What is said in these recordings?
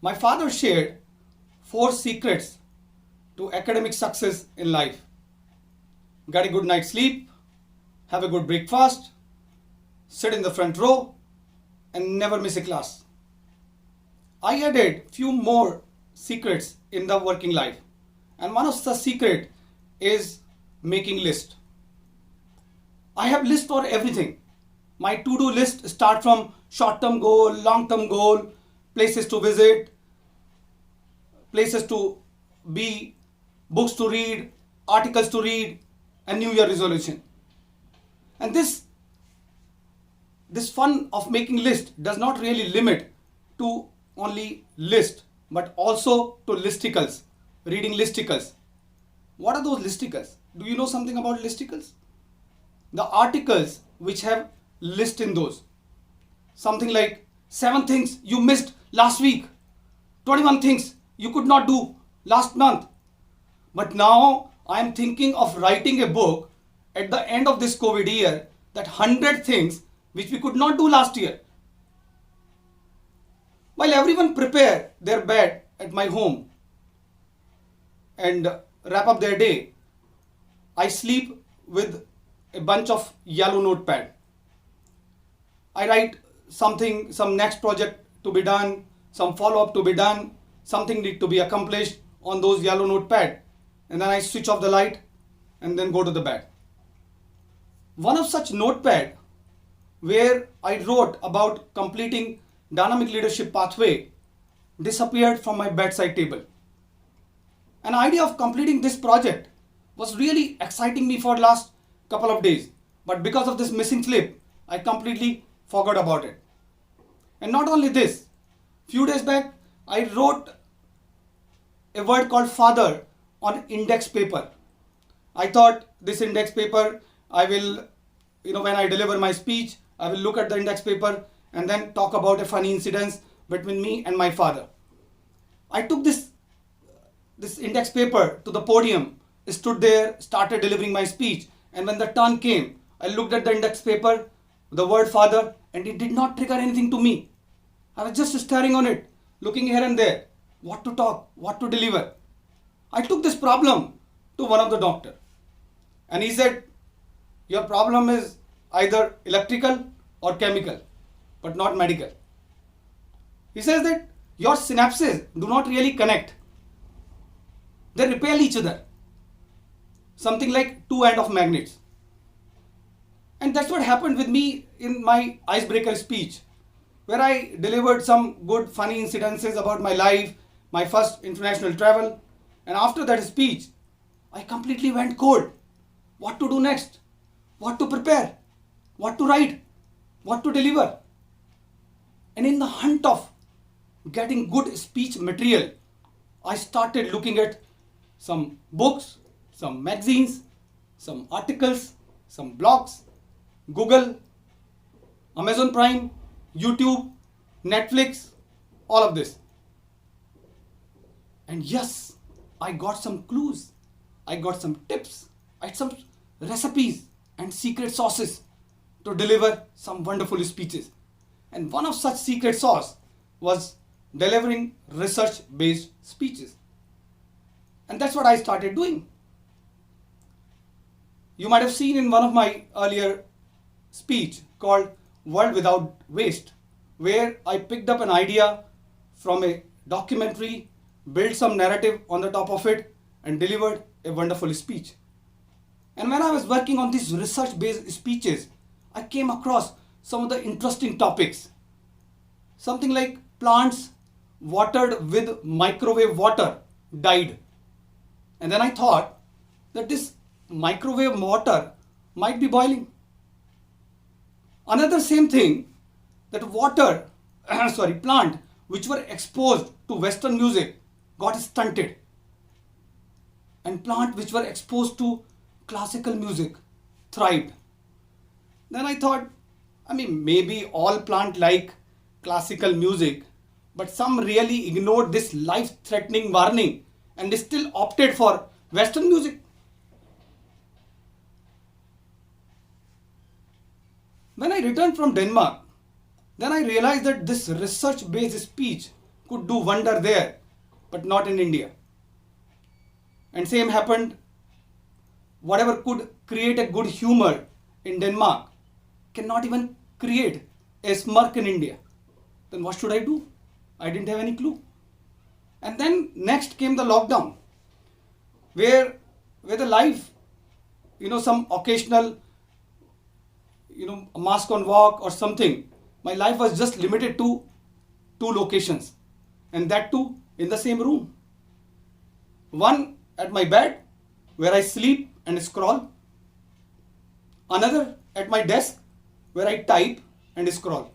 My father shared four secrets to academic success in life: get a good night's sleep, have a good breakfast, sit in the front row, and never miss a class. I added few more secrets in the working life, and one of the secret is making list. I have list for everything. My to-do list start from short-term goal, long-term goal, places to visit, places to be, books to read, articles to read, and New Year resolution. And this fun of making list does not really limit to only list, but also to listicles, reading listicles. What are those listicles? Do you know something about listicles? The articles which have list in those. Something like 7 things you missed last week, 21 things you could not do last month. But now I am thinking of writing a book at the end of this COVID year, that 100 things which we could not do last year. While everyone prepare their bed at my home and wrap up their day, I sleep with a bunch of yellow notepad. I write something, some next project to be done, some follow-up to be done, something need to be accomplished on those yellow notepad, and then I switch off the light and then go to the bed. One of such notepad where I wrote about completing dynamic leadership pathway disappeared from my bedside table. An idea of completing this project was really exciting me for last couple of days, but because of this missing slip, I completely forgot about it. And not only this, few days back I wrote a word called father on index paper. I thought this index paper I will, when I deliver my speech, I will look at the index paper and then talk about a funny incident between me and my father. I took this index paper to the podium, stood there, started delivering my speech, and when the turn came, I looked at the index paper, the word father, and it did not trigger anything to me. I was just staring on it, looking here and there, what to talk, what to deliver. I took this problem to one of the doctor, and he said, your problem is either electrical or chemical, but not medical. He says that your synapses do not really connect. They repel each other. Something like two ends of magnets. And that's what happened with me in my icebreaker speech, where I delivered some good funny incidences about my life, my first international travel. And after that speech, I completely went cold. What to do next? What to prepare? What to write? What to deliver? And in the hunt of getting good speech material, I started looking at some books, some magazines, some articles, some blogs, Google, Amazon Prime, YouTube, Netflix, all of this. And yes, I got some clues, I got some tips, I had some recipes and secret sauces to deliver some wonderful speeches. And one of such secret sauce was delivering research-based speeches. And that's what I started doing. You might have seen in one of my earlier speech called World Without Waste, where I picked up an idea from a documentary, built some narrative on the top of it, and delivered a wonderful speech. And when I was working on these research-based speeches, I came across some of the interesting topics. Something like plants watered with microwave water died. And then I thought that this microwave water might be boiling. Another same thing, that plant which were exposed to Western music got stunted. And plant which were exposed to classical music thrived. Then I thought, maybe all plant like classical music, but some really ignored this life-threatening warning and they still opted for Western music. When I returned from Denmark, then I realized that this research-based speech could do wonder there, but not in India. And same happened, whatever could create a good humor in Denmark cannot even create a smirk in India. Then what should I do? I didn't have any clue. And then next came the lockdown, where the life, some occasional, mask on walk or something, my life was just limited to 2 locations, and that too in the same room. One at my bed, where I sleep and scroll. Another at my desk, where I type and scroll.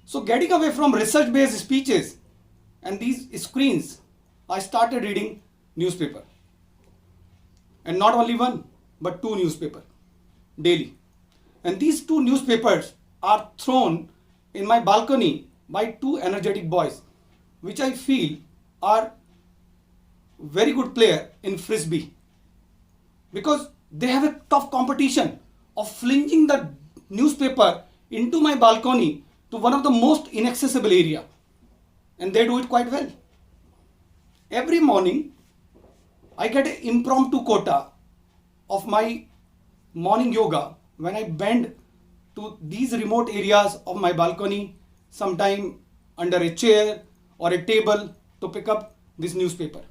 So getting away from research-based speeches and these screens, I started reading newspaper. And not only one, but 2 newspapers daily. And these 2 newspapers are thrown in my balcony by 2 energetic boys, which I feel are very good player in frisbee, because they have a tough competition of flinging the newspaper into my balcony to one of the most inaccessible area, and they do it quite well. Every morning I get an impromptu quota of my morning yoga when I bend to these remote areas of my balcony, sometime under a chair or a table, to pick up this newspaper.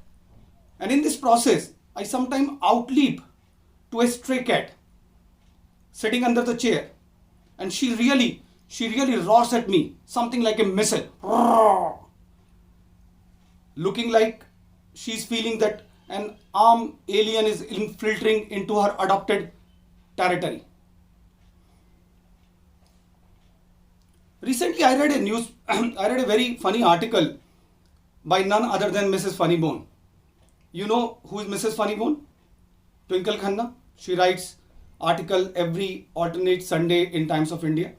And in this process, I sometimes outleap to a stray cat sitting under the chair, and she really roars at me, something like a missile, looking like she's feeling that an armed alien is infiltrating into her adopted territory. Recently, I read a very funny article by none other than Mrs. Funnybone. You know who is Mrs. Funnybone? Twinkle Khanna. She writes article every alternate Sunday in Times of India.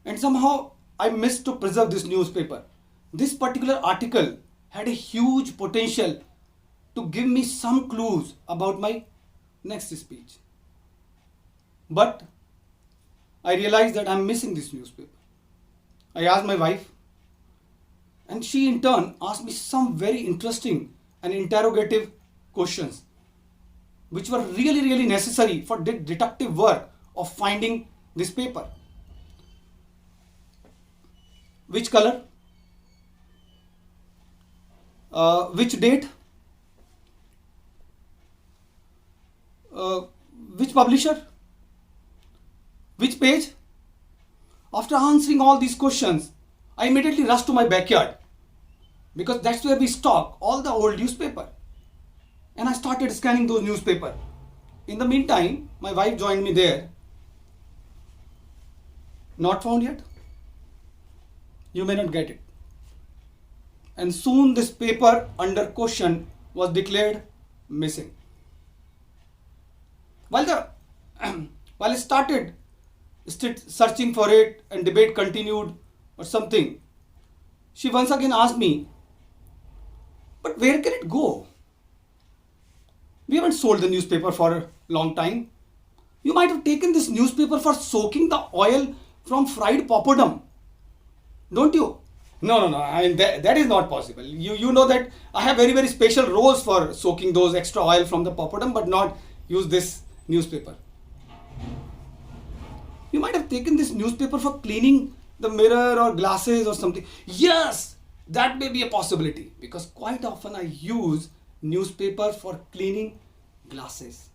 And somehow I missed to preserve this newspaper. This particular article had a huge potential to give me some clues about my next speech. But I realized that I'm missing this newspaper. I asked my wife, and she in turn asked me some very interesting and interrogative questions, which were really necessary for the detective work of finding this paper. Which color? Which date? Which publisher? Which page? After answering all these questions, I immediately rushed to my backyard, because that's where we stock all the old newspaper. And I started scanning those newspaper. In the meantime, my wife joined me there. Not found yet? You may not get it. And soon this paper under question was declared missing. While I started searching for it and debate continued or something, she once again asked me, but where can it go? We haven't sold the newspaper for a long time. You might have taken this newspaper for soaking the oil from fried poppadom, don't you? No. I mean, that is not possible. You know that I have very special rolls for soaking those extra oil from the poppadom, but not use this newspaper. You might have taken this newspaper for cleaning the mirror or glasses or something. Yes, that may be a possibility, because quite often I use newspaper for cleaning glasses.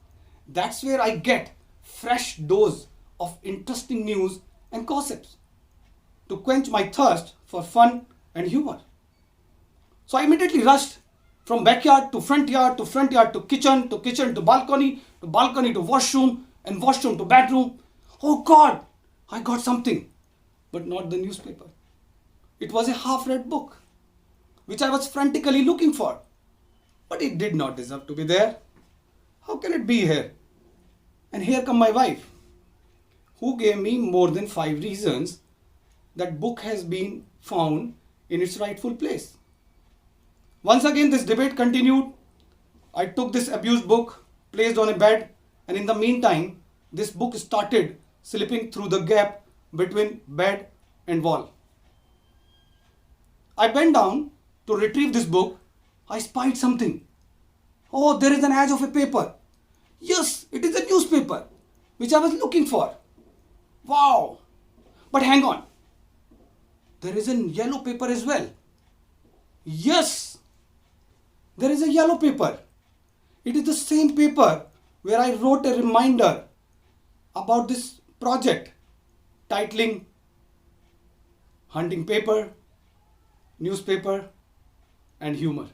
That's where I get fresh dose of interesting news and gossips to quench my thirst for fun and humor. So I immediately rushed from backyard to front yard to kitchen to balcony to washroom, and washroom to bedroom. Oh God, I got something, but not the newspaper. It was a half-read book, which I was frantically looking for. But it did not deserve to be there. How can it be here? And here come my wife, who gave me more than 5 reasons that book has been found in its rightful place. Once again, this debate continued. I took this abused book, placed on a bed, and in the meantime, this book started slipping through the gap between bed and wall. I bent down to retrieve this book. I spied something. Oh, there is an edge of a paper. Yes, it is a newspaper which I was looking for. Wow! But hang on. There is a yellow paper as well. Yes, there is a yellow paper. It is the same paper where I wrote a reminder about this project, titling Hunting Paper, Newspaper, and Humor.